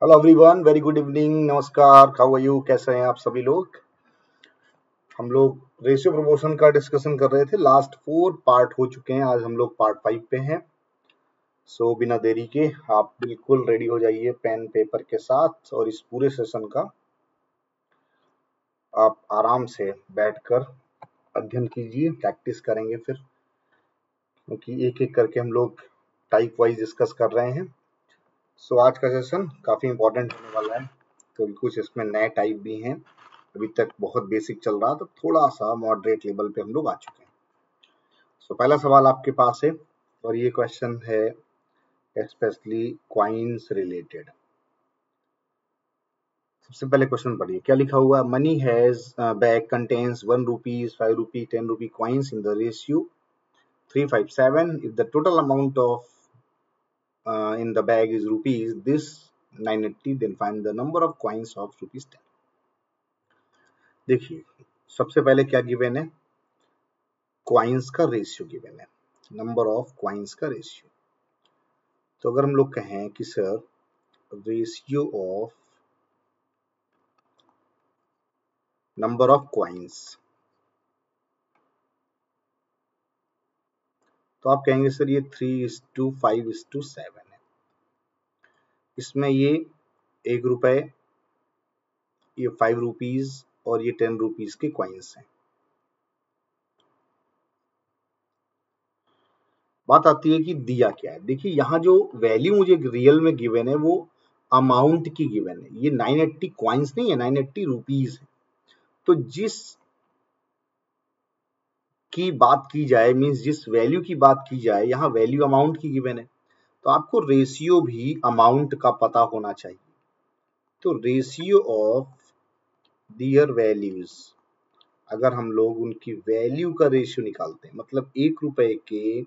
Hello everyone, very good evening, नमस्कार, how are you, कैसे हैं आप सभी लोग। हम लोग रेशियो प्रपोर्शन का डिस्कशन कर रहे थे। लास्ट 4 पार्ट हो चुके हैं, आज हम लोग पार्ट 5 पे हैं। सो बिना देरी के आप बिल्कुल रेडी हो जाइए पेन पेपर के साथ और इस पूरे सेशन का आप आराम से बैठकर अध्ययन कीजिए, प्रैक्टिस करेंगे फिर, क्योंकि एक एक करके हम लोग टाइप वाइज डिस्कस कर रहे हैं। सो आज का सेशन काफ़ी इंपॉर्टेंट होने वाला है, क्योंकि कुछ इसमें नए टाइप भी हैं। अभी तक बहुत बेसिक चल रहा, तो थोड़ा सा मॉडरेट लेवल पे हम लोग आ चुके हैं। सो पहला सवाल आपके पास है और ये क्वेश्चन है स्पेशली कॉइन्स रिलेटेड। सबसे पहले क्वेश्चन पढ़िए, क्या लिखा हुआ। Money has bag contains 1 rupees 5 rupee 10 rupee coins in the ratio 357. If the total amount of in the bag is rupees this 980, then find the number of coins of rupees 10. देखिए, सबसे पहले क्या given है, coins का ratio given है, number of coins का ratio. तो अगर हम लोग कहें कि sir ratio of number of coins, तो आप कहेंगे सर ये 3:5:7 है। इसमें ये 1 रुपए, ये 5 रुपीज और ये 10 रुपीज के कॉइन्स हैं। बात आती है कि दिया क्या है। देखिए, यहाँ जो वैल्यू मुझे रियल में गिवन है वो अमाउंट की गिवन है। ये 980 कॉइन्स नहीं है, 980 रुपीज है। तो जिस की बात की जाए, मीन्स जिस वैल्यू की बात की जाए, यहाँ वैल्यू अमाउंट की गिवन है, तो आपको रेशियो भी अमाउंट का पता होना चाहिए। तो रेशियो ऑफ दियर वैल्यूज, अगर हम लोग उनकी वैल्यू का रेशियो निकालते हैं, मतलब 1 रुपए के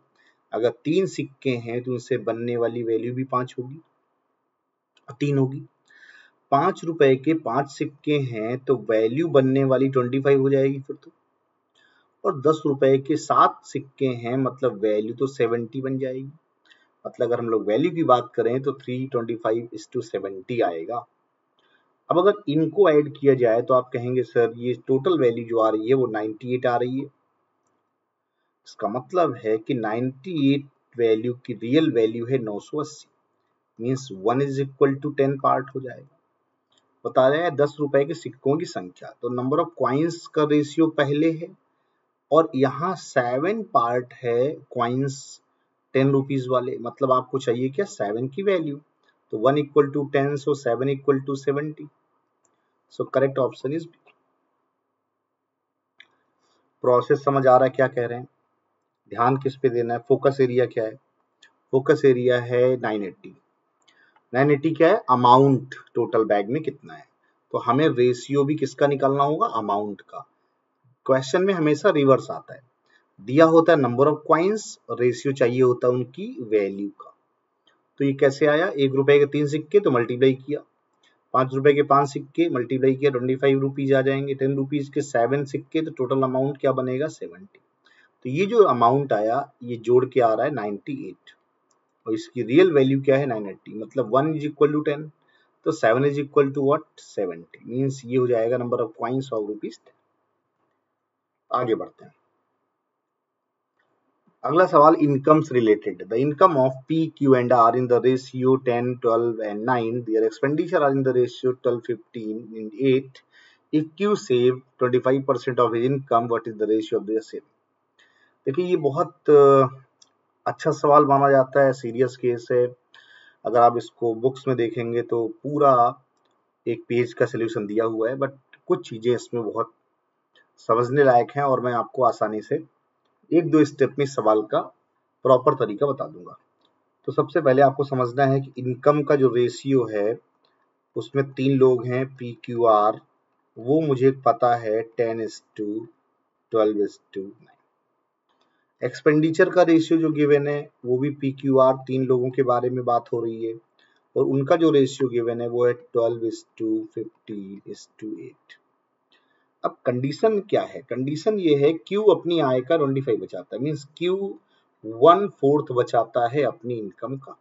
अगर 3 सिक्के हैं तो उनसे बनने वाली वैल्यू भी 5 होगी, 3 होगी। 5 रुपए के 5 सिक्के हैं तो वैल्यू बनने वाली 25 हो जाएगी फिर तो। और 10 रुपए के 7 सिक्के हैं, मतलब वैल्यू तो 70 बन जाएगी। मतलब अगर हम लोग वैल्यू की बात करें तो 325:70 आएगा। अब अगर इनको ऐड किया जाए तो आप कहेंगे सर ये टोटल वैल्यू जो आ रही है वो 98 आ रही है। इसका मतलब है कि 98 वैल्यू की रियल वैल्यू है 980, means 1 is equal to 10 part हो जाएगा। बता रहे हैं 10 रुपए के सिक्कों की संख्या, तो नंबर ऑफ कॉइन्स का रेशियो पहले है और यहाँ 7 पार्ट है कॉइन्स 10 रुपीज वाले। मतलब आपको चाहिए क्या, 7 की वैल्यू। तो 1 equal to 10, so 7 equal to 70। So correct option is B. Process समझ आ रहा है क्या कह रहे हैं। ध्यान किस पे देना है, फोकस एरिया क्या है। फोकस एरिया है 980। 980 क्या है, अमाउंट टोटल बैग में कितना है। तो हमें रेशियो भी किसका निकालना होगा, अमाउंट का। क्वेश्चन में हमेशा रिवर्स आता है, दिया होता है नंबर ऑफ कॉइन्स, रेशियो चाहिए होता है उनकी वैल्यू का। तो ये कैसे आया, 1 रुपए के 3 सिक्के तो मल्टीप्लाई किया, 5 रुपए के 5 सिक्के मल्टीप्लाई किया, 25 रुपीज आ जाएंगे। 10 रुपीज के 7 सिक्के, तो टोटल अमाउंट क्या बनेगा, 70। तो ये जो अमाउंट आया ये जोड़ के आ रहा है 98 और इसकी रियल वैल्यू क्या है 980। मतलब 1 इज इक्वल टू 10, तो 7 is equal to what, 70। Means ये हो जाएगा number of coins of rupees 10। आगे बढ़ते हैं। अगला सवाल इनकम से related. The income of P, Q and R in the ratio 10, 12 and 9. Their expenditure are in the ratio 12, 15 and 8. If Q save 25% of his income, what is the ratio of their saving? देखिए, ये बहुत अच्छा सवाल माना जाता है, serious case है। अगर आप इसको बुक्स में देखेंगे तो पूरा एक पेज का सोल्यूशन दिया हुआ है, बट कुछ चीजें इसमें बहुत समझने लायक हैं और मैं आपको आसानी से 1-2 स्टेप में सवाल का प्रॉपर तरीका बता दूंगा। तो सबसे पहले आपको समझना है कि इनकम का जो रेशियो है उसमें 3 लोग हैं, PQR, वो मुझे पता है 10:12:9। एक्सपेंडिचर का रेशियो जो गिवन है वो भी PQR, 3 लोगों के बारे में बात हो रही है और उनका जो रेशियो गिवन है वो है 12:15:8। अब कंडीशन क्या है, कंडीशन ये है Q अपनी आय का 25 बचाता है, मीन्स Q 1/4 बचाता है अपनी इनकम का।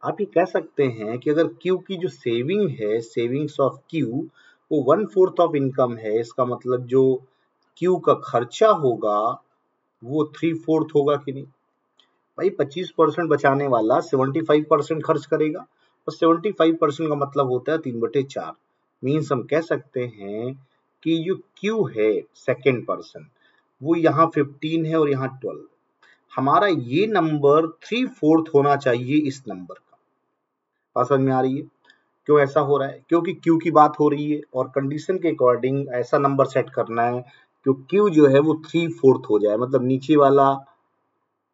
आप ये कह सकते हैं कि अगर Q की जो सेविंग है, सेविंग्स ऑफ Q वो 1/4 ऑफ इनकम है, इसका मतलब जो Q का खर्चा होगा वो 3/4 होगा कि नहीं? भाई 25% बचाने वाला 75% खर्च करेगा और 75% का मतलब होता है 3/4। मीन्स हम कह सकते हैं कि जो Q है सेकेंड पर्सन वो यहाँ 15 है और यहाँ 12। हमारा ये नंबर 3/4 होना चाहिए इस नंबर का। बात समझ में आ रही है? क्यों ऐसा हो रहा है? क्योंकि Q की बात हो रही है और कंडीशन के अकॉर्डिंग ऐसा नंबर सेट करना है कि Q जो है वो 3/4 हो जाए, मतलब नीचे वाला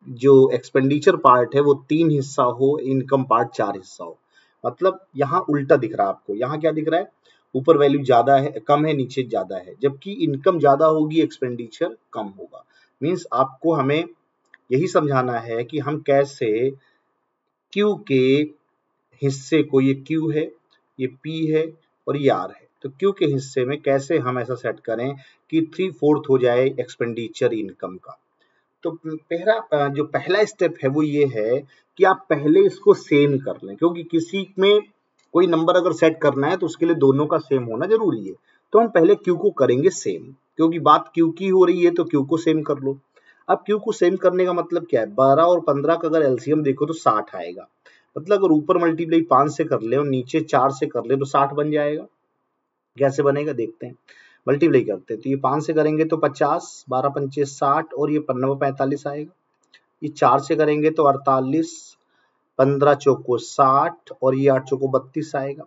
जो एक्सपेंडिचर पार्ट है वो 3 हिस्सा हो, इनकम पार्ट 4 हिस्सा हो। मतलब यहाँ उल्टा दिख रहा है आपको, यहाँ क्या दिख रहा है? ऊपर वैल्यू ज्यादा है, कम है, नीचे ज्यादा है, जबकि इनकम ज्यादा होगी, एक्सपेंडिचर कम होगा। मीन्स आपको हमें यही समझाना है कि हम कैसे Q के हिस्से को, ये Q है, ये P है और ये R है, तो Q के हिस्से में कैसे हम ऐसा सेट करें कि 3/4 हो जाए एक्सपेंडिचर इनकम का। तो जो पहला स्टेप है वो ये है कि आप पहले इसको सेम कर लें, क्योंकि किसी में कोई नंबर अगर सेट करना है तो उसके लिए दोनों का सेम होना जरूरी है। तो हम पहले Q को करेंगे सेम, क्योंकि बात Q की हो रही है तो Q को सेम कर लो। अब Q को सेम करने का मतलब क्या है? 12 और 15 का अगर एलसीएम देखो तो 60 आएगा। मतलब अगर ऊपर मल्टीप्लाई 5 से कर ले और नीचे 4 से कर ले तो 60 बन जाएगा। कैसे बनेगा देखते हैं। मल्टीप्लाई करते हैं तो ये 5 से करेंगे तो 50, 12 पंचे 60 और ये 9 45 आएगा। ये 4 से करेंगे तो 48, 15 चौको 60 और ये 8 चौको 32 आएगा।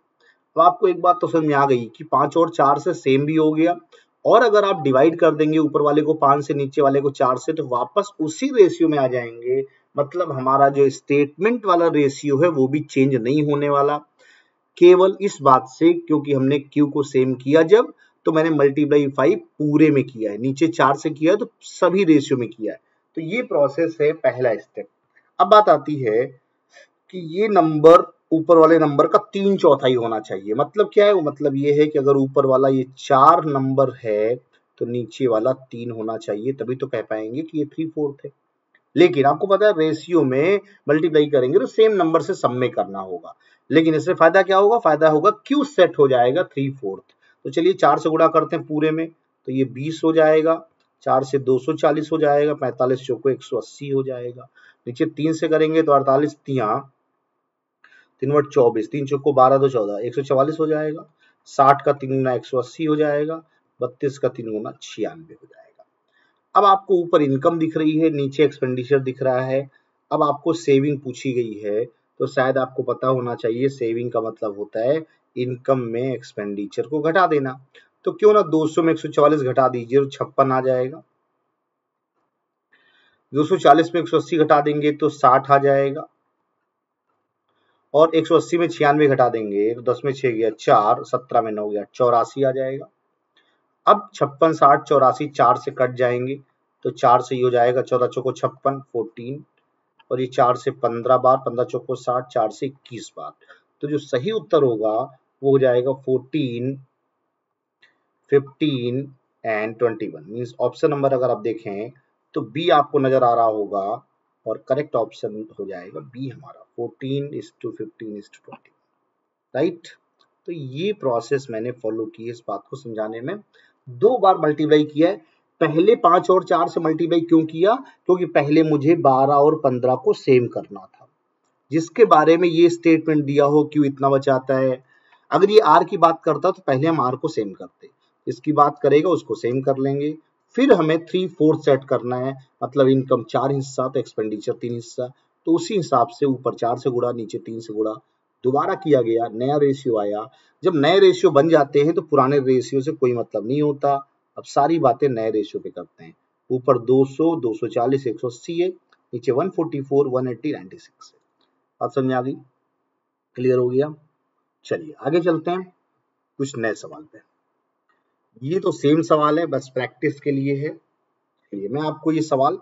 अब आपको एक बात तो समझ में आ गई कि 5 और 4 से सेम भी हो गया, और अगर आप डिवाइड कर देंगे ऊपर वाले को 5 से, नीचे वाले को 4 से, तो वापस उसी रेशियो में आ जाएंगे। मतलब हमारा जो स्टेटमेंट वाला रेशियो है वो भी चेंज नहीं होने वाला, केवल इस बात से क्योंकि हमने Q को सेम किया जब, तो मैंने मल्टीप्लाई 5 पूरे में किया है, नीचे 4 से किया है तो सभी रेशियो में किया है। तो ये प्रोसेस है पहला स्टेप। अब बात आती है कि ये नंबर ऊपर वाले नंबर का 3/4 होना चाहिए। मतलब क्या है? वो मतलब ये है कि अगर ऊपर वाला ये 4 नंबर है तो नीचे वाला 3 होना चाहिए, तभी तो कह पाएंगे कि ये 3/4 है। लेकिन आपको पता है रेशियो में मल्टीप्लाई करेंगे तो सेम नंबर से सब में करना होगा, लेकिन इससे फायदा क्या होगा? फायदा होगा Q सेट हो जाएगा 3/4। तो चलिए 4 से गुणा करते हैं पूरे में, तो ये 20 हो जाएगा, 4 से 240 हो जाएगा, 45 चौको 180 हो जाएगा। नीचे 3 से करेंगे तो 48 3 वट 24, 3 चौको 12 2 14, 144 हो जाएगा। 60 का 3 गुना 180 हो जाएगा, 32 का 3 गुना 96 हो जाएगा। अब आपको ऊपर इनकम दिख रही है, नीचे एक्सपेंडिचर दिख रहा है। अब आपको सेविंग पूछी गई है, तो शायद आपको पता होना चाहिए सेविंग का मतलब होता है इनकम में एक्सपेंडिचर को घटा देना। तो क्यों ना 200 में 144 घटा दीजिए तो 56 आ जाएगा। 240 में 180 घटा देंगे तो 60 आ जाएगा, और 180 में 96 घटा देंगे तो 10 में 6 गया 4, 17 में 9 गया 84 आ जाएगा। अब 56, 60, 84 4 से कट जाएंगे, तो 4 से ये हो जाएगा 14 चौको 56 14, और ये 4 से 15 बार, 15 चौको 60, 4 से 21 बार। तो जो सही उत्तर होगा वो हो जाएगा 14, 15 एंड 21। मीन्स ऑप्शन नंबर अगर आप देखें तो बी आपको नजर आ रहा होगा, और करेक्ट ऑप्शन हो जाएगा बी हमारा 14:15:20, राइट। तो ये प्रोसेस मैंने फॉलो की है इस बात को समझाने में। 2 बार मल्टीप्लाई किया है। पहले 5 और 4 से मल्टीप्लाई क्यों किया? क्योंकि पहले मुझे 12 और 15 को सेम करना था, जिसके बारे में ये स्टेटमेंट दिया हो क्यों इतना बचाता है। अगर ये आर की बात करता तो पहले हम आर को सेम करते, इसकी बात करेगा उसको सेम कर लेंगे, फिर हमें 3/4 सेट करना है, मतलब इनकम 4 हिस्सा तो एक्सपेंडिचर 3 हिस्सा, तो उसी हिसाब से ऊपर 4 से गुणा, नीचे 3 से गुणा दोबारा किया गया, नया रेशियो आया। जब नए रेशियो बन जाते हैं तो पुराने रेशियो से कोई मतलब नहीं होता। अब सारी बातें नए रेशियो पे करते हैं। ऊपर 200, 240, 180 है, नीचे 144, 180, 96 है। बात समझ में आ गई? क्लियर हो गया? चलिए आगे चलते हैं कुछ नए सवाल पे। ये तो सेम सवाल है, बस प्रैक्टिस के लिए है। चलिए मैं आपको ये सवाल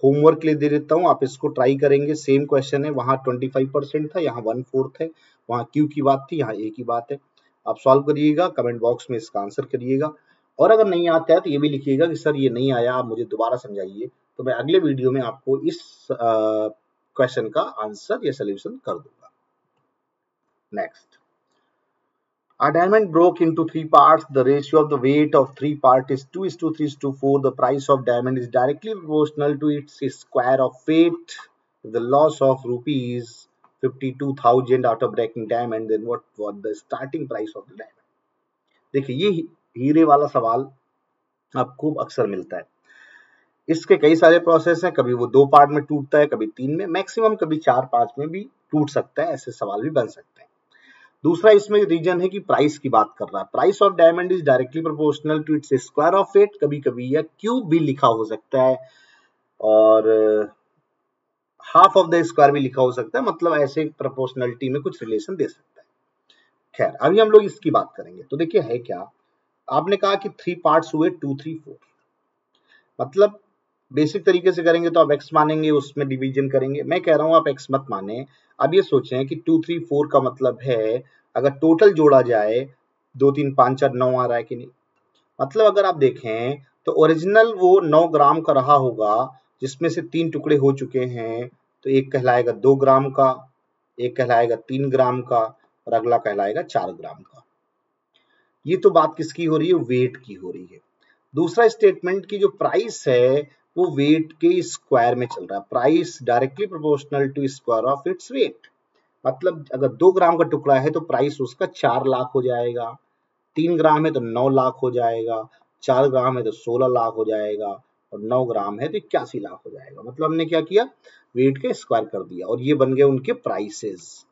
होमवर्क के लिए दे देता हूँ, आप इसको ट्राई करेंगे। सेम क्वेश्चन है, वहां 25% था, यहाँ 1/4 है। वहां Q की बात थी, यहाँ A की बात है। आप सॉल्व करिएगा, कमेंट बॉक्स में इसका आंसर करिएगा, और अगर नहीं आता है तो ये भी लिखिएगा कि सर ये नहीं आया, आप मुझे दोबारा समझाइए। तो मैं अगले वीडियो में आपको इस क्वेश्चन का आंसर या सोल्यूशन कर दूंगा। Next, a diamond broke into three parts. The ratio of the weight of three parts is 2:3:4. The price of diamond is directly proportional to its square of weight. The loss of rupees 52,000 after breaking diamond, then what was the starting price of the diamond? देखिए, ये हीरे वाला सवाल आपको अक्सर मिलता है। इसके कई सारे प्रोसेस हैं, कभी वो 2 पार्ट में टूटता है, कभी 3 में, मैक्सिमम कभी 4-5 में भी टूट सकता है। ऐसे सवाल भी बन सकते हैं। दूसरा इसमें रीजन है कि प्राइस की बात कर रहा है। Price of diamond is directly proportional to its square of weight. कभी कभी या क्यूब भी लिखा हो सकता है और हाफ ऑफ द स्क्वायर भी लिखा हो सकता है, मतलब ऐसे प्रोपोर्शनलिटी में कुछ रिलेशन दे सकता है। खैर, अभी हम लोग इसकी बात करेंगे। तो देखिए है क्या, आपने कहा कि 3 पार्ट्स हुए 2, 3, 4, मतलब बेसिक तरीके से करेंगे तो आप x मानेंगे, उसमें डिवीजन करेंगे। मैं कह रहा हूं आप x मत माने। अब ये सोचें कि 2, 3, 4 का मतलब है अगर टोटल जोड़ा जाए 2, 3, 5, 4, 9 आ रहा है कि नहीं। मतलब अगर आप देखें तो ओरिजिनल वो 9 ग्राम का रहा होगा, जिसमें से 3 टुकड़े हो चुके हैं। तो एक कहलाएगा 2 ग्राम का, एक कहलाएगा 3 ग्राम का और अगला कहलाएगा 4 ग्राम का। ये तो बात किसकी हो रही है, वेट की हो रही है। दूसरा स्टेटमेंट की जो प्राइस है वो वेट के स्क्वायर में चल रहा है। Price directly proportional to square of its weight. मतलब अगर 2 ग्राम का टुकड़ा है तो प्राइस उसका 4 लाख हो जाएगा, 3 ग्राम है तो 9 लाख हो जाएगा, 4 ग्राम है तो 16 लाख हो जाएगा और 9 ग्राम है तो 81 लाख हो जाएगा। मतलब हमने क्या किया, वेट के स्क्वायर कर दिया और ये बन गए उनके प्राइसेस।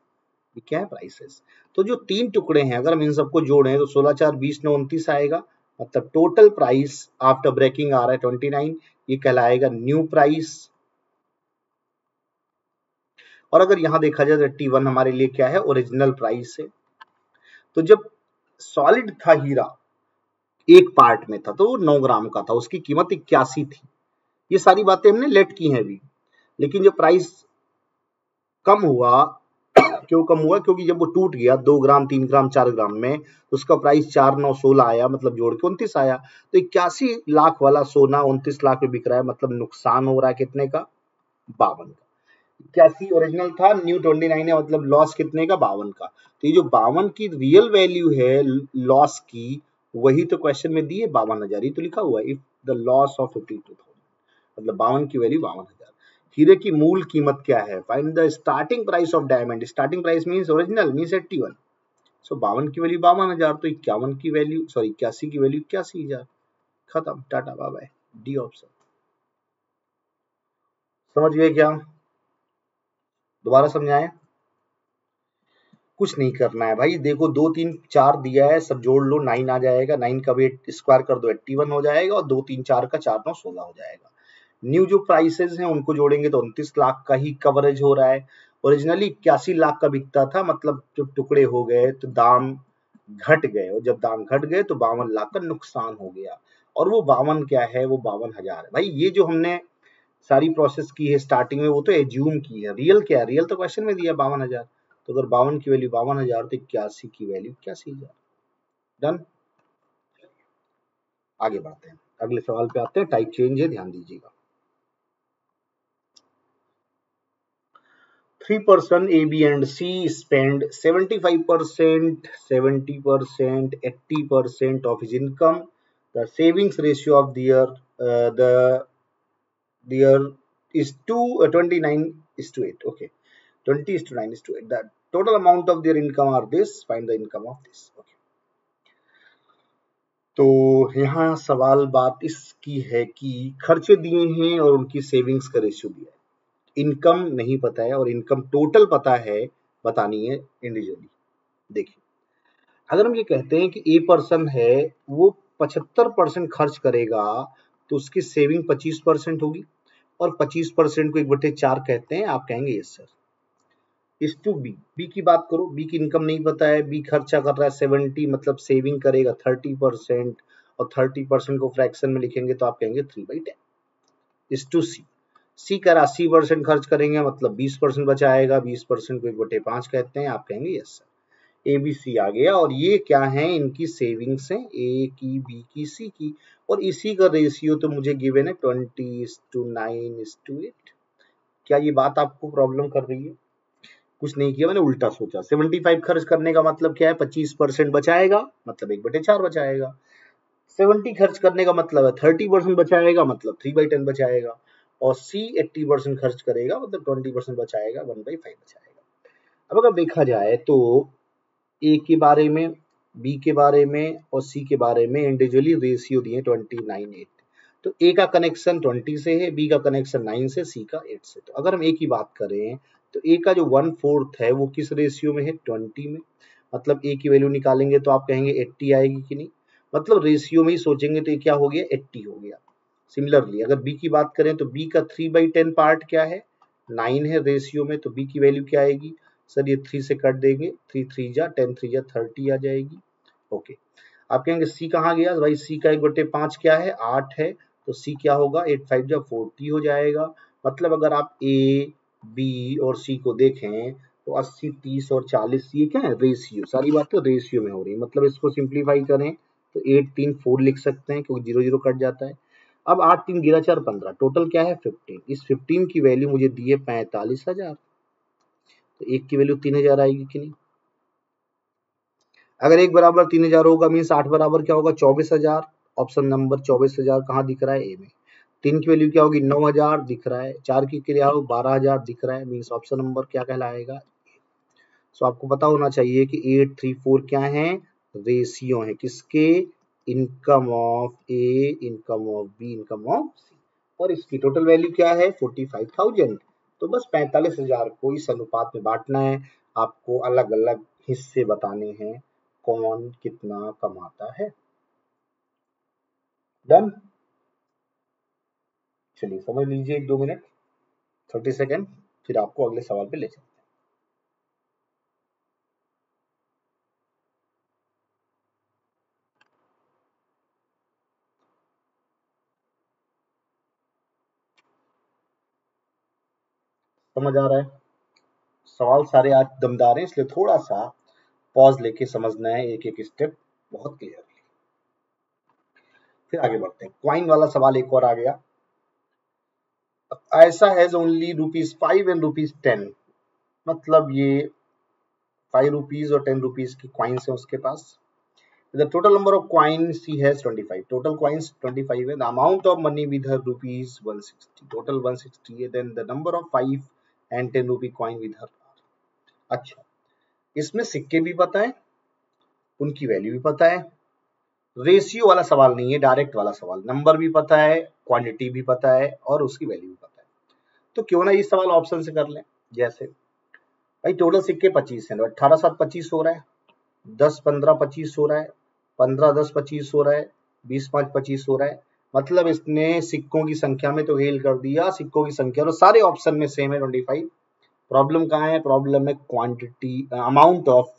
ये क्या है, प्राइसेस। तो जो 3 टुकड़े हैं अगर हम इन सबको जोड़ें तो 16, 4, 20, 9, 29 आएगा। मतलब टोटल प्राइस आफ्टर ब्रेकिंग आ रहा है 29। ये कहलाएगा न्यू प्राइस। और अगर यहां देखा जाए तो 81 हमारे लिए क्या है, ओरिजिनल प्राइस है। तो जब सॉलिड था हीरा एक पार्ट में था तो वो 9 ग्राम का था, उसकी कीमत 81 थी। ये सारी बातें हमने लेट की हैं अभी। लेकिन जब प्राइस कम हुआ, क्यों कम हुआ, क्योंकि जब वो टूट गया 2 ग्राम, 3 ग्राम, 4 ग्राम में, तो उसका प्राइस 4, 9, 16 आया, मतलब जोड़ के 29 आया। तो 81 लाख वाला सोना 29 लाख में बिक रहा है, मतलब नुकसान हो रहा है कितने का, 52 का। 81 ओरिजिनल था, न्यू 29 है, मतलब लॉस कितने का, 52 का। तो ये जो 52 की रियल वैल्यू है लॉस की, वही तो क्वेश्चन में दी है, 52,000। ये तो लिखा हुआ है, इफ द लॉस ऑफ 52,000, मतलब 52 की वैल्यू 52,000। हीरे की मूल कीमत क्या है, find the starting price of diamond. Starting price means original means 81। सो 52 की वैल्यू 52,000, तो 51 की वैल्यू, सॉरी 81 की वैल्यू 81,000। खत्म, tata bye bye. D option. समझ गए क्या, दोबारा समझाएं। कुछ नहीं करना है भाई, देखो 2, 3, 4 दिया है, सब जोड़ लो, 9 आ जाएगा। 9 का वेट स्क्वायर कर दो 81 हो जाएगा और 2, 3, 4 का 4, 9, 16 हो जाएगा। न्यू जो प्राइसेस हैं उनको जोड़ेंगे तो 29 लाख का ही कवरेज हो रहा है। ओरिजिनली 81 लाख का बिकता था, मतलब जब टुकड़े हो गए तो दाम घट गए, और जब दाम घट गए तो 52 लाख का नुकसान हो गया। और वो 52 क्या है, वो 52,000 है। भाई ये जो हमने सारी प्रोसेस की है स्टार्टिंग में, वो तो एज्यूम की है। रियल क्या है, रियल तो क्वेश्चन में दिया 52,000। तो अगर 52 की वैल्यू 52,000 तो 81 की वैल्यू 81,000। डन। आगे बढ़ते हैं, अगले सवाल पे आते हैं। टाइप चेंज है, ध्यान दीजिएगा। 3% A, B and C spend 75%, 70%, 80% of his income. The savings ratio of their is 29:8. Okay, 20:9:8. The total amount of their income are this. Find the income of this. Okay. तो यहाँ सवाल बात इसकी है कि खर्चे दिए हैं और उनकी सेविंग्स का रेशियो दिया है। इनकम नहीं पता है और इनकम टोटल पता है, बतानी है इंडिविजुअली। देखिए, अगर हम ये कहते हैं कि ए पर्सन है वो 75% खर्च करेगा तो उसकी सेविंग 25% होगी, और 25% को 1/4 कहते हैं। आप कहेंगे यस सर। इस टू बी, बी की बात करो, बी की इनकम नहीं पता है, बी खर्चा कर रहा है 70, मतलब सेविंग करेगा 30%, और 30% को फ्रैक्शन में लिखेंगे तो आप कहेंगे 3/10। इस टू सी, सी का 80% खर्च करेंगे, मतलब 20% बचाएगा, 20% को 1/5 कहते हैं। आप कहेंगे yes sir. A B C आ गया, और ये क्या है, इनकी सेविंग्स हैं, ए की, बी की, सी की। और इसी का रेशियो तो मुझे गिवन है 20:9:8। क्या ये बात आपको प्रॉब्लम कर रही है? कुछ नहीं किया मैंने, उल्टा सोचा। 75 खर्च करने का मतलब क्या है? 25% बचाएगा, मतलब 1/4 बचाएगा। 70 खर्च करने का मतलब है 30% बचाएगा, मतलब 3/10 बचाएगा। और C 80% खर्च करेगा, मतलब 20% बचाएगा, 1/5 बचाएगा। अब अगर देखा जाए तो A के बारे में, B के बारे में और C के बारे में इंडिविजुअली रेशियो दिए 29:8। तो A का कनेक्शन 20 से है, B का कनेक्शन 9 से, C का 8 से। तो अगर हम A की बात करें तो A का जो 1/4 है वो किस रेशियो में है? 20 में। मतलब A की वैल्यू निकालेंगे तो आप कहेंगे 80 आएगी कि नहीं? मतलब रेशियो में ही सोचेंगे तो ये क्या हो गया? 80 हो गया। सिमिलरली अगर B की बात करें तो B का 3/10 पार्ट क्या है? 9 है रेशियो में, तो B की वैल्यू क्या आएगी? सर ये 3 से कट देंगे, 3 3 जा 10 3 जा 30 आ जाएगी। ओके, आप कहेंगे C कहाँ गया? भाई C का 1/5 क्या है? 8 है, तो C क्या होगा? 8 5 जा 40 हो जाएगा। मतलब अगर आप A, B और C को देखें तो 80 30 और 40 ये क्या है? रेशियो। सारी बात तो रेशियो में हो रही है। मतलब इसको सिंप्लीफाई करें तो 8 3 4 लिख सकते हैं क्योंकि 0 0 कट जाता है। अब 8 3 गिरा 4 15, टोटल क्या है? 15। इस 15 की वैल्यू मुझे दी है 45,000, तो एक की वैल्यू 3,000 आएगी कि नहीं? अगर एक बराबर 3,000 होगा मीन्स 8 बराबर क्या होगा? 24,000। ऑप्शन नंबर 24,000 कहाँ दिख रहा है? ए में। 3 की वैल्यू क्या होगी? 9,000 दिख रहा है। 4 की क्या हो? 12,000 दिख रहा है, मीन्स ऑप्शन नंबर क्या कहलाएगा? सो आपको पता होना चाहिए कि 8 3 4 क्या है? रेशियो है किसके? Income of A, income of B, income of C. और इसकी टोटल वैल्यू क्या है? 45,000। तो बस 45,000 को इस अनुपात में बांटना है। आपको अलग अलग हिस्से बताने हैं कौन कितना कमाता है। डन? चलिए समझ लीजिए 1 2 मिनट 30 सेकेंड, फिर आपको अगले सवाल पे ले चलते हैं। समझ आ रहा है? सवाल सारे आज दमदार हैं, इसलिए थोड़ा सा पॉज लेके समझना है एक एक स्टेप बहुत क्लियरली। फिर आगे बढ़ते हैं। क्वाइन वाला सवाल एक और आ गया। ऐसा हैज ओनली ₹5 एंड ₹10, मतलब ये 5 रुपीज और 10 रुपीज की क्वाइंस है उसके पास। The total number of coins he has 25, total coins 25 है। The amount of money with her ₹160, total 160 है। Then the number of 5 and 10 rupee coin with her. अच्छा, इसमें सिक्के भी पता है, उनकी वैल्यू भी पता है। रेशियो वाला सवाल नहीं है, डायरेक्ट वाला सवाल। नंबर भी पता है, क्वांटिटी भी पता है और उसकी वैल्यू भी पता है। तो क्यों ना ये सवाल ऑप्शन से कर लें। जैसे भाई टोटल सिक्के 25 है, 18 7 25 हो रहा है, 10 15 25 हो रहा है, 15 10 25 हो रहा है, 20 5 25 हो रहा है। मतलब इसने सिक्कों की संख्या में तो हेल कर दिया, सिक्कों की संख्या और सारे ऑप्शन में सेम है 25। प्रॉब्लम कहाँ है? प्रॉब्लम है क्वांटिटी, अमाउंट ऑफ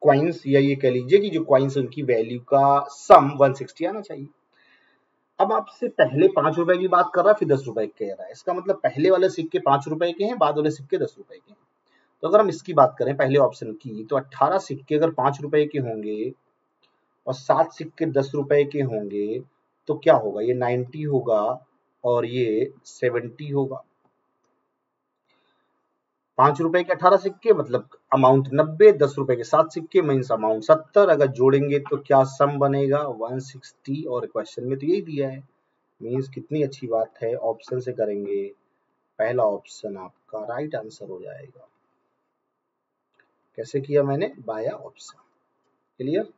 क्वाइंस, या ये कह लीजिए कि जो क्वाइंस उनकी वैल्यू का सम 160 आना चाहिए। अब आपसे पहले 5 रुपए की बात कर रहा है, फिर 10 रुपए कह रहा है। इसका मतलब पहले वाले सिक्के 5 रुपए के हैं, बाद वाले सिक्के 10 रुपए के हैं। तो अगर हम इसकी बात करें पहले ऑप्शन की, तो 18 सिक्के अगर 5 रुपए के होंगे और 7 सिक्के 10 रुपए के होंगे तो क्या होगा? ये 90 होगा और ये 70 होगा। 5 रुपए के 18 सिक्के मतलब अमाउंट 90, 10 रुपए के 7 सिक्के मीन्स अमाउंट 70। अगर जोड़ेंगे तो क्या सम बनेगा? 160। और क्वेश्चन में तो यही दिया है, मीन्स कितनी अच्छी बात है, ऑप्शन से करेंगे पहला ऑप्शन आपका राइट आंसर हो जाएगा। कैसे किया मैंने? बाया ऑप्शन। क्लियर?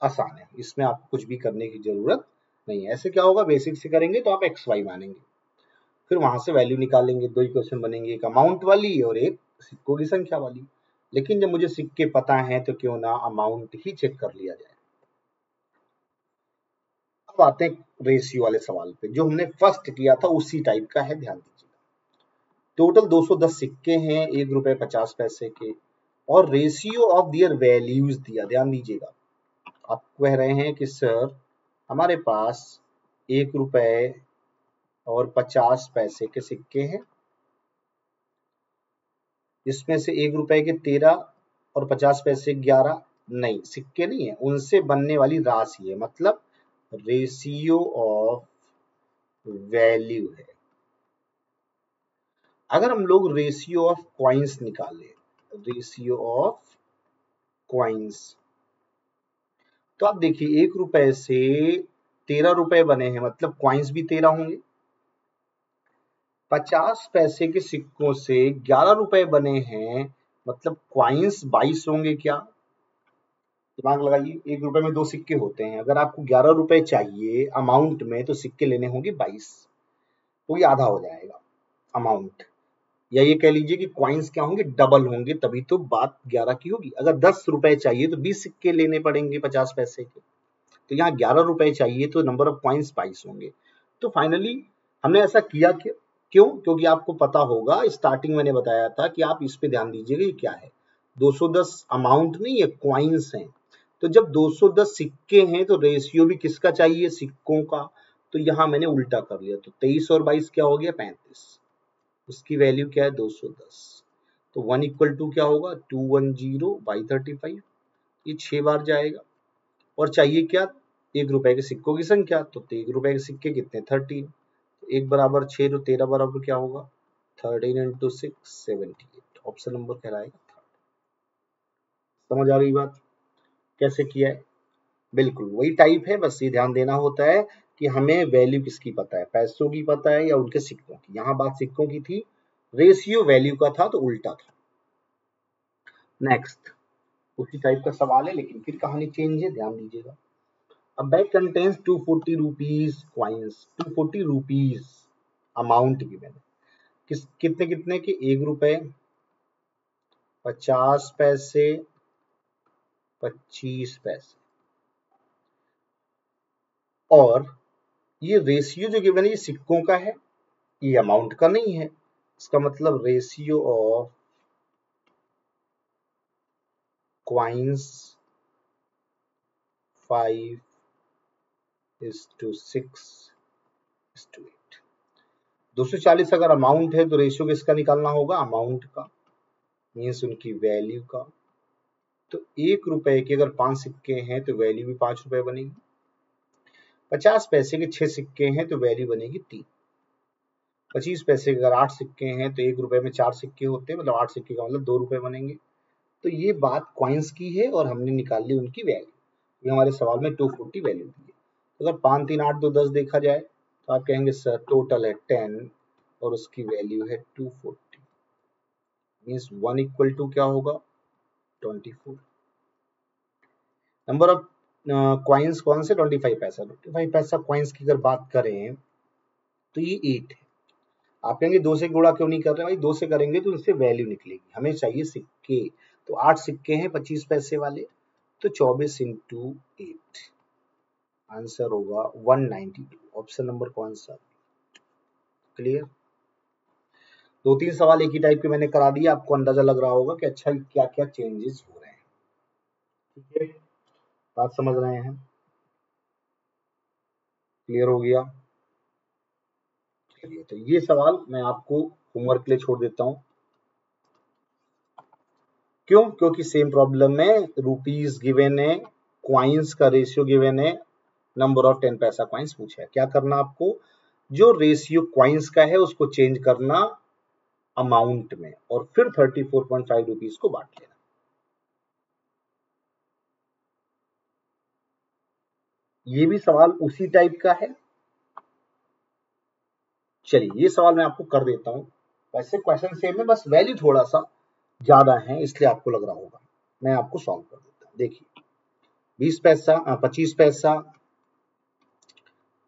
आसान है, इसमें आपको कुछ भी करने की जरूरत नहीं है। ऐसे क्या होगा? बेसिक से करेंगे तो आप एक्स वाई मानेंगे, फिर वहां से वैल्यू निकालेंगे। दो इक्वेशन बनेंगे, एक अमाउंट वाली और एक सिक्कों की संख्या वाली। लेकिन जब मुझे सिक्के पता है तो क्यों ना अमाउंट ही चेक कर लिया जाए। अब आते हैं रेशियो वाले सवाल पे, जो हमने फर्स्ट किया था उसी टाइप का है, ध्यान दीजिए। टोटल 210 सिक्के हैं, ₹1.50 के, और रेशियो ऑफ दियर वैल्यूज दिया। ध्यान दीजिएगा, आप कह रहे हैं कि सर हमारे पास ₹1.50 के सिक्के हैं, इसमें से ₹1 के 13 और 50 पैसे 11। नहीं, सिक्के नहीं है, उनसे बनने वाली राशि है, मतलब रेशियो ऑफ वैल्यू है। अगर हम लोग रेशियो ऑफ क्वाइंस निकालें, रेशियो ऑफ क्वाइंस, तो आप देखिए 1 रुपए से 13 रुपए बने हैं, मतलब क्वाइंस भी 13 होंगे। 50 पैसे के सिक्कों से 11 रुपए बने हैं, मतलब क्वाइंस 22 होंगे क्या? दिमाग लगाइए, 1 रुपए में 2 सिक्के होते हैं, अगर आपको 11 रुपए चाहिए अमाउंट में तो सिक्के लेने होंगे 22, तो ये आधा हो जाएगा अमाउंट। या ये कह लीजिए कि क्वाइंस क्या होंगे, डबल होंगे, तभी तो बात 11 की होगी। अगर 10 रुपए चाहिए तो 20 सिक्के लेने पड़ेंगे 50 पैसे के, तो यहाँ 11 रुपए चाहिए तो नंबर ऑफ क्वाइंस 22 होंगे। तो फाइनली हमने ऐसा किया क्यों? क्योंकि आपको पता होगा, स्टार्टिंग मैंने बताया था कि आप इस पे ध्यान दीजिएगा, ये क्या है, 210 अमाउंट नहीं है, क्वाइंस हैं। तो जब 210 सिक्के हैं तो रेशियो भी किसका चाहिए, सिक्कों का। तो यहाँ मैंने उल्टा कर लिया, तो 23 और 22 क्या हो गया, 35। उसकी वैल्यू क्या है, 210। तो 1 इक्वल टू क्या होगा, 210 बाई 35, ये 6 बार जाएगा। और चाहिए क्या, 1 रुपए के सिक्कों की संख्या, तो 1 रुपए के सिक्के कितने, 13, 1 बराबर 6, तो 13 बराबर क्या होगा, 13 इंटू 6, 78। ऑप्शन नंबर कहलाएगा थर्ड। समझ आ रही बात कैसे किया है? बिल्कुल वही टाइप है, बस ये ध्यान देना होता है कि हमें वैल्यू किसकी पता है, पैसों की पता है या उनके सिक्कों की। यहाँ बात सिक्कों की थी, रेशियो वैल्यू का था तो उल्टा था। नेक्स्ट उसी टाइप का सवाल है, लेकिन फिर कहानी चेंज है, ध्यान दीजिएगा। A bag contains 240 rupees coins, 240 rupees amount given है, कितने कितने के, 1 रुपए, 50 पैसे, 25 पैसे। और ये रेशियो जो गिवन है ये सिक्कों का है, ये अमाउंट का नहीं है। इसका मतलब रेशियो ऑफ क्वाइंस 5:6:8। 240 अगर अमाउंट है तो रेशियो किसका निकालना होगा, अमाउंट का, मीन्स उनकी वैल्यू का। तो 1 रुपए के अगर 5 सिक्के हैं तो वैल्यू भी 5 रुपए बनेगी। 50 पैसे के 6 सिक्के हैं तो वैल्यू बनेगी 3। 25 पैसे के अगर 8 सिक्के हैं तो 1 रुपए में 4 सिक्के होते हैं, मतलब 8 सिक्के का मतलब 2 रुपए बनेंगे। तो ये बात क्वाइंस की है और हमने निकाल ली उनकी वैल्यू। ये हमारे सवाल में 240 वैल्यू दी है। तो अगर 5, 3, 8, 2, 10 देखा जाए तो आप कहेंगे सर टोटल है 10 और उसकी वैल्यू है 240, मीन्स 1 इक्वल टू क्या होगा, 24। नंबर ऑफ क्वाइंस कौन से, 25 पैसा। 25 पैसा क्वाइंस की अगर बात करें तो ये 8 है। आप कहेंगे 2 से गुणा क्यों नहीं कर रहे भाई, 2 से करेंगे तो इससे वैल्यू निकलेगी, हमें चाहिए सिक्के। तो 8 सिक्के हैं 25 पैसे वाले, तो 24 इंटू 8, आंसर होगा 192। ऑप्शन नंबर कौन सा, क्लियर। 2-3 सवाल एक ही टाइप के मैंने करा दिए, आपको अंदाजा लग रहा होगा कि अच्छा क्या क्या चेंजेस हो रहे हैं। ठीक है, बात समझ रहे हैं, क्लियर हो गया। चलिए, तो ये सवाल मैं आपको होमवर्क के लिए छोड़ देता हूं। क्यों? क्योंकि सेम प्रॉब्लम में रुपीस गिवन है, क्वाइंस का रेशियो गिवन है, नंबर ऑफ 10 पैसा क्वाइंस पूछा है। क्या करना आपको, जो रेशियो क्वाइंस का है उसको चेंज करना अमाउंट में और फिर 34.5 रुपीस को बांट लेना। ये भी सवाल उसी टाइप का है। चलिए ये सवाल मैं आपको कर देता हूं, वैसे क्वेश्चन सेम है, बस वैल्यू थोड़ा सा ज्यादा है इसलिए आपको लग रहा होगा। मैं आपको सॉल्व कर देता हूं। देखिए 20 पैसा, 25 पैसा,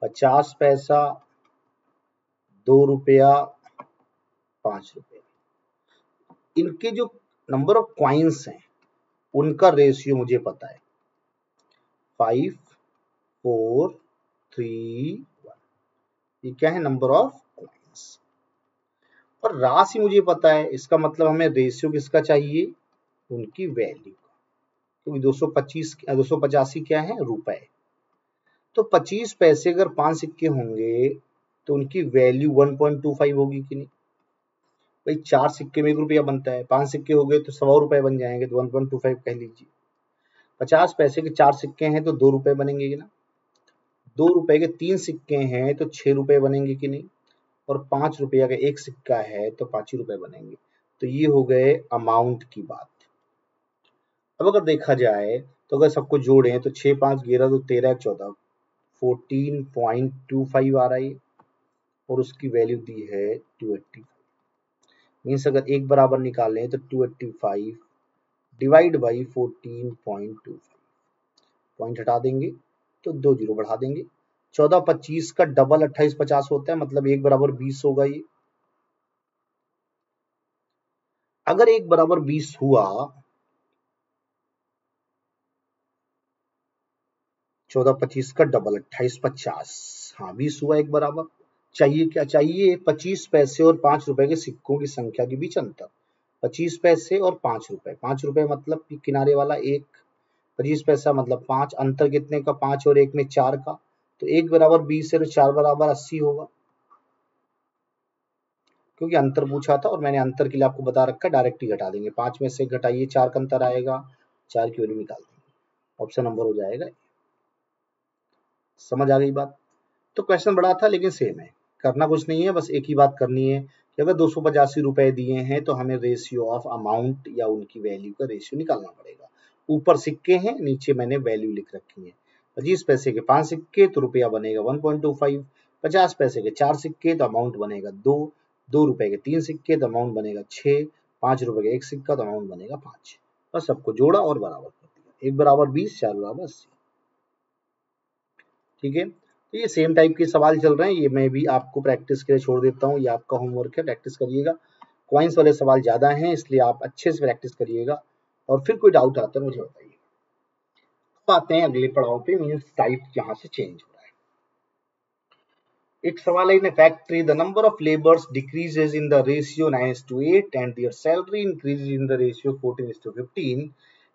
50 पैसा, 2 रुपया, 5 रुपया, इनके जो नंबर ऑफ क्वाइंस हैं उनका रेशियो मुझे पता है, 5, 4, 3, 1। ये क्या है, नंबर ऑफ क्वाइंस। और राशि मुझे पता है, इसका मतलब हमें रेशियो किसका चाहिए, उनकी वैल्यू का, क्योंकि 285 क्या है, रुपए। तो 25 पैसे अगर 5 सिक्के होंगे तो उनकी वैल्यू 1.25 होगी कि नहीं भाई, 4 सिक्के में 1 रुपया बनता है, 5 सिक्के हो गए तो 1.25 रुपए बन जाएंगे, तो 1.25 कह लीजिए। 50 पैसे के 4 सिक्के हैं तो 2 रुपए बनेंगे कि ना, 2 रुपए के 3 सिक्के हैं तो 6 रुपए बनेंगे कि नहीं। और 5 रुपया का एक सिक्का है तो 5 ही रुपए बनेंगे। तो ये हो गए अमाउंट की बात। अब अगर देखा जाए तो अगर सबको जोड़े तो 6 5 11 तो 13 14 14.25 आ रहा है और उसकी वैल्यू दी है 280। मीन्स अगर एक बराबर निकालें तो 285 डिवाइड बाई 14.25, पॉइंट हटा देंगे तो 2 जीरो बढ़ा देंगे। 14 25 का डबल 28 50 होता है, मतलब एक बराबर 20 होगा ये। अगर एक बराबर 20 हुआ, 14 25 का डबल 28 50, हाँ 20 हुआ एक बराबर। चाहिए क्या चाहिए? 25 पैसे और 5 रुपए के सिक्कों की संख्या के बीच अंतर। 25 पैसे और 5 रुपए, 5 रुपए मतलब कि किनारे वाला एक, 25 पैसा मतलब 5, अंतर कितने का? 5 और 1 में 4 का। तो एक बराबर 20 है तो 4 बराबर 80 होगा, क्योंकि अंतर पूछा था और मैंने अंतर के लिए आपको बता रखा है, डायरेक्ट ही घटा देंगे। 5 में से घटाइए 4 का अंतर आएगा, 4 की वैल्यू निकाल देंगे, ऑप्शन नंबर हो जाएगा। समझ आ गई बात? तो क्वेश्चन बड़ा था लेकिन सेम है, करना कुछ नहीं है, बस एक ही बात करनी है कि अगर 285 रुपए दिए हैं तो हमें रेशियो ऑफ अमाउंट या उनकी वैल्यू का रेशियो निकालना पड़ेगा। ऊपर सिक्के हैं, नीचे मैंने वैल्यू लिख रखी है। 25 पैसे के 5 सिक्के तो रुपया बनेगा 1.25, 50 पैसे के 4 सिक्के तो अमाउंट बनेगा 2, 2 रुपए के 3 सिक्के तो अमाउंट बनेगा 6, 5 रुपए का एक सिक्का तो अमाउंट बनेगा 5। बस सबको जोड़ा और बराबर कर दिया, एक बराबर 20, 4 बराबर 80। ठीक है, तो ये सेम टाइप के सवाल चल रहे हैं, ये मैं भी आपको प्रैक्टिस के लिए छोड़ देता हूँ, ये आपका होमवर्क है, प्रैक्टिस करिएगा। क्वाइंस वाले सवाल ज्यादा हैं इसलिए आप अच्छे से प्रैक्टिस करिएगा, और फिर कोई डाउट आता है मुझे बताइए। तो आते हैं अगले पड़ाव पे, मीन्स टाइप यहाँ से चेंज हो रहा है। एक सवाल है, in factory the number of labours decreases in the ratio 9:8 and their salary increases in the ratio 14:15।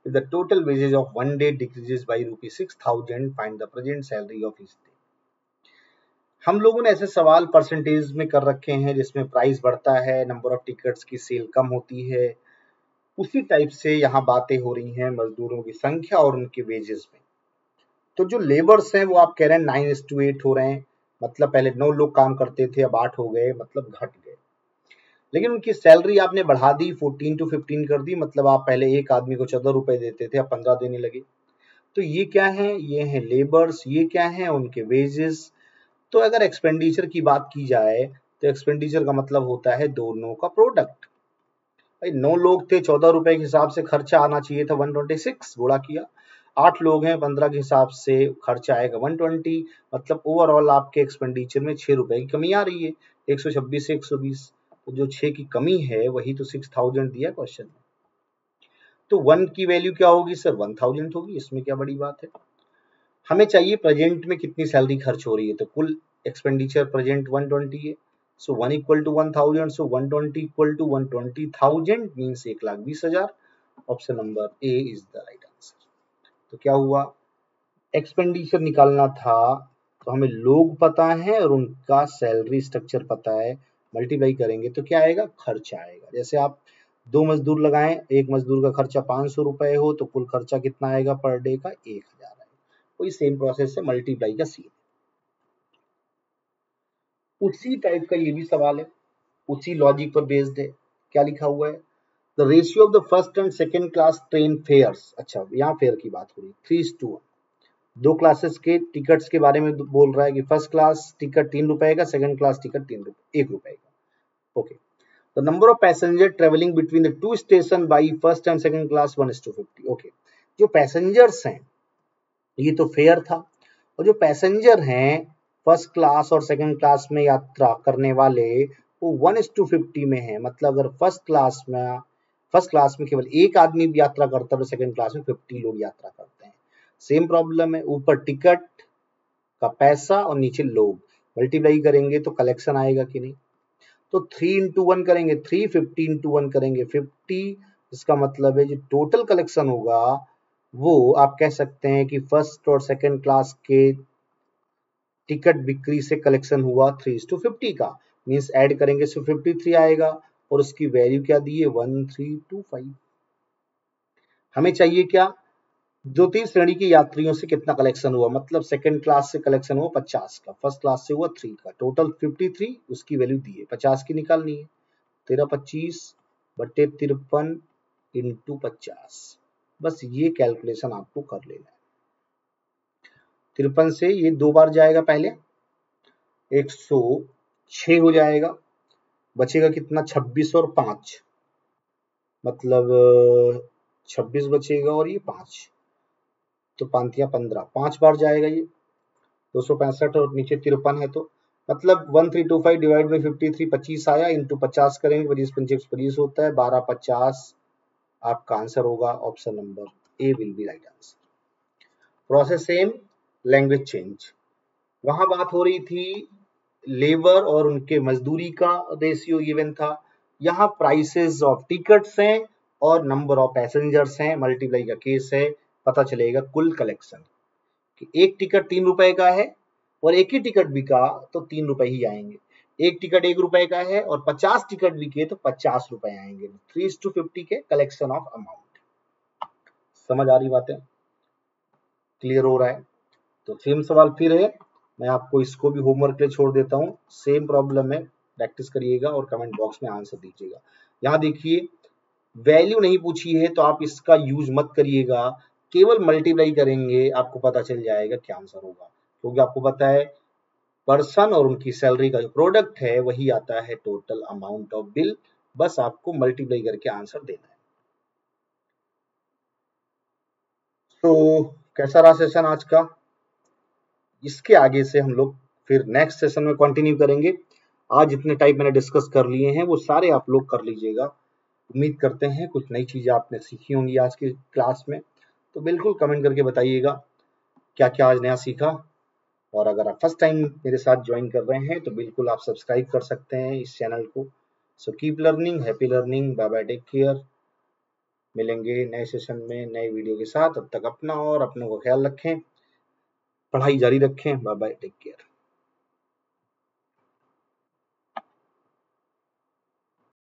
if the total wages of one day decreases by ₹6,000, find the present salary of each day। हम लोगों ने ऐसे सवाल percentage में कर रखे हैं जिसमें प्राइस बढ़ता है, नंबर ऑफ टिकट्स की सेल कम होती है। उसी टाइप से यहाँ बातें हो रही हैं मजदूरों की संख्या और उनके वेजेस में। तो जो लेबर्स हैं वो आप कह रहे हैं 9:8 हो रहे हैं, मतलब पहले 9 लोग काम करते थे अब 8 हो गए, मतलब घट गए। लेकिन उनकी सैलरी आपने बढ़ा दी, 14 to 15 कर दी, मतलब आप पहले एक आदमी को 14 रुपए देते थे अब 15 देने लगे। तो ये क्या है? ये है लेबर्स। ये क्या है? उनके वेजेस। तो अगर एक्सपेंडिचर की बात की जाए तो एक्सपेंडिचर का मतलब होता है दोनों का प्रोडक्ट। भाई 9 लोग थे, 14 रुपए के हिसाब से खर्चा आना चाहिए था 126, गुणा किया। 8 लोग हैं, 15 के हिसाब से खर्चा आएगा 120, मतलब ओवरऑल आपके एक्सपेंडिचर में 6 रुपए की कमी आ रही है, 126 से 120। तो जो 6 की कमी है वही तो 6000 दिया क्वेश्चन में। तो 1 की वैल्यू क्या होगी सर? 1000 होगी, इसमें क्या बड़ी बात है। हमें चाहिए प्रेजेंट में कितनी सैलरी खर्च हो रही है, तो कुल एक्सपेंडिचर प्रेजेंट 120 है, so 1 equal to 1000, so 120 equal to 120,000 means 1,20,000। Option number A is the right answer. तो क्या हुआ? एक्सपेंडिचर निकालना था तो हमें लोग पता है और उनका सैलरी स्ट्रक्चर पता है, मल्टीप्लाई करेंगे तो क्या आएगा? खर्चा आएगा। जैसे आप 2 मजदूर लगाएं, एक मजदूर का खर्चा 500 रुपए हो तो कुल खर्चा कितना आएगा पर डे का? 1000 आएगा। कोई सेम प्रोसेस है, मल्टीप्लाई का सीन। उसी टाइप का ये भी सवाल है, उसी लॉजिक पर बेस्ड है। क्या लिखा हुआ है? The ratio of the first and second class train fares. अच्छा, यहाँ फेयर की बात हो रही है, 3:1। दो क्लासेस के टिकट्स के बारे में बोल रहा है कि फर्स्ट क्लास टिकट 3 रुपए का, सेकंड क्लास टिकट 1 रुपए का। Okay, the number of passenger travelling between the two station by first and second class 1:50। Okay, जो पैसेंजर्स हैं ये तो फेयर था, और जो पैसेंजर हैं फर्स्ट क्लास और सेकंड क्लास में यात्रा करने वाले वो 1:50 में है, मतलब अगर फर्स्ट क्लास में केवल एक आदमी भी यात्रा करता है तो सेकंड क्लास में 50 लोग यात्रा करते हैं। सेम प्रॉब्लम है, ऊपर टिकट का पैसा और नीचे लोग, मल्टीप्लाई करेंगे तो कलेक्शन आएगा कि नहीं। तो 3 into 1 करेंगे 3, 50 into 1 करेंगे 50। इसका मतलब है जो टोटल कलेक्शन होगा वो आप कह सकते हैं कि फर्स्ट और सेकंड क्लास के टिकट बिक्री से कलेक्शन हुआ 3:50 का, मीन्स ऐड करेंगे तो 53 आएगा, और उसकी वैल्यू क्या दी है? 1325। हमें चाहिए क्या? द्वितीय श्रेणी के यात्रियों से कितना कलेक्शन हुआ, मतलब सेकंड क्लास से कलेक्शन हुआ 50 का, फर्स्ट क्लास से हुआ 3 का, टोटल 53, उसकी वैल्यू दी है, 50 की निकालनी है। 1325/53 इंटू 50, बस ये कैलकुलेशन आपको कर लेना है। 53 से ये 2 बार जाएगा, पहले 106 हो जाएगा, बचेगा कितना, 26 और 5, मतलब 26 बचेगा और ये 5, तो 5 या 15, 5 बार जाएगा ये, 265 और नीचे 53 है, तो मतलब 1325 डिवाइड बाई 53, 25 आया, इंटू 50 करेंगे, 25 होता है, 1250 आपका आंसर होगा। Option number A will be right answer. Process same, language change. वहां बात हो रही थी लेबर और उनके मजदूरी का रेशियो गिवन था, यहाँ प्राइसेस ऑफ टिकट्स हैं और नंबर ऑफ पैसेंजर्स हैं, मल्टीप्लाई का केस है, पता चलेगा कुल कलेक्शन कि एक टिकट 3 रुपए का है और एक ही टिकट बिका तो 3 रुपए ही आएंगे, एक टिकट 1 रुपए का है और 50 टिकट बिके तो 50 रुपए आएंगे। 3:50 के कलेक्शन ऑफ अमाउंट। समझ आ रही बातें, क्लियर हो रहा है? तो सेम सवाल फिर है, मैं आपको इसको भी होमवर्क के लिए छोड़ देता हूँ, सेम प्रॉब्लम है, प्रैक्टिस करिएगा और कमेंट बॉक्स में आंसर दीजिएगा। यहाँ देखिए वैल्यू नहीं पूछी है तो आप इसका यूज मत करिएगा, केवल मल्टीप्लाई करेंगे, आपको पता चल जाएगा क्या आंसर होगा, क्योंकि आपको पता है पर्सन और उनकी सैलरी का जो प्रोडक्ट है वही आता है टोटल अमाउंट ऑफ बिल, बस आपको मल्टीप्लाई करके आंसर देना है। तो कैसा रहा सेशन आज का? इसके आगे से हम लोग फिर नेक्स्ट सेशन में कंटिन्यू करेंगे। आज जितने टाइप मैंने डिस्कस कर लिए हैं वो सारे आप लोग कर लीजिएगा। उम्मीद करते हैं कुछ नई चीजें आपने सीखी होंगी आज की क्लास में, तो बिल्कुल कमेंट करके बताइएगा क्या क्या आज नया सीखा। और अगर आप फर्स्ट टाइम मेरे साथ ज्वाइन कर रहे हैं तो बिल्कुल आप सब्सक्राइब कर सकते हैं इस चैनल को। So keep learning, happy learning, bye bye, take care. मिलेंगे नए सेशन में नए वीडियो के साथ, तब तक अपना और अपनों का ख्याल रखें, पढ़ाई जारी रखें, बाय बाय, टेक केयर।